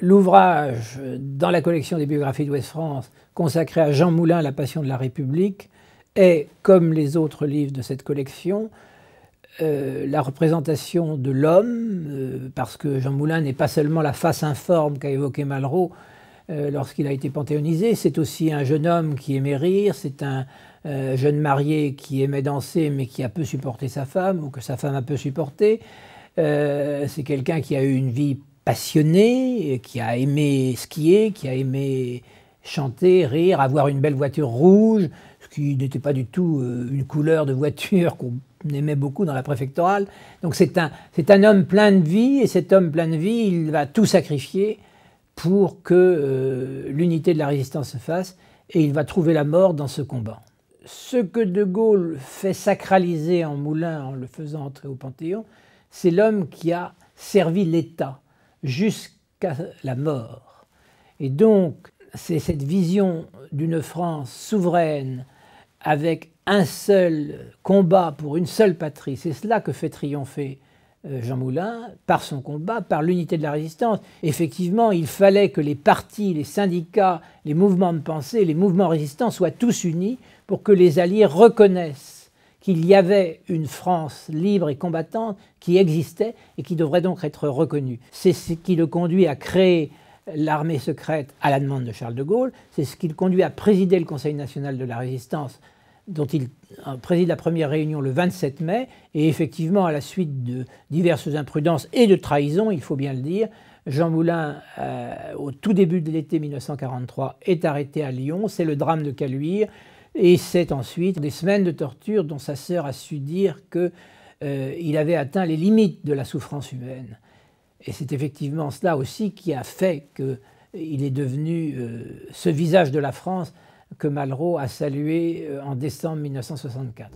L'ouvrage dans la collection des biographies d'Ouest-France consacré à Jean Moulin, La Passion de la République, est, comme les autres livres de cette collection, la représentation de l'homme, parce que Jean Moulin n'est pas seulement la face informe qu'a évoqué Malraux lorsqu'il a été panthéonisé, c'est aussi un jeune homme qui aimait rire, c'est un jeune marié qui aimait danser mais qui a peu supporté sa femme, ou que sa femme a peu supporté. C'est quelqu'un qui a eu une vie passionnée, qui a aimé skier, qui a aimé chanter, rire, avoir une belle voiture rouge, ce qui n'était pas du tout une couleur de voiture qu'on aimait beaucoup dans la préfectorale. Donc c'est un homme plein de vie, et cet homme plein de vie, il va tout sacrifier pour que l'unité de la résistance se fasse, et il va trouver la mort dans ce combat. Ce que De Gaulle fait sacraliser en Moulin en le faisant entrer au Panthéon, c'est l'homme qui a servi l'État jusqu'à la mort. Et donc, c'est cette vision d'une France souveraine avec un seul combat pour une seule patrie. C'est cela que fait triompher Jean Moulin, par son combat, par l'unité de la résistance. Effectivement, il fallait que les partis, les syndicats, les mouvements de pensée, les mouvements résistants soient tous unis pour que les Alliés reconnaissent qu'il y avait une France libre et combattante qui existait et qui devrait donc être reconnue. C'est ce qui le conduit à créer l'armée secrète à la demande de Charles de Gaulle, c'est ce qui le conduit à présider le Conseil national de la résistance, dont il préside la première réunion le 27 mai, et effectivement, à la suite de diverses imprudences et de trahisons, il faut bien le dire, Jean Moulin, au tout début de l'été 1943, est arrêté à Lyon, c'est le drame de Caluire, et c'est ensuite des semaines de torture dont sa sœur a su dire qu'il avait atteint les limites de la souffrance humaine. Et c'est effectivement cela aussi qui a fait qu'il est devenu ce visage de la France que Malraux a salué en décembre 1964.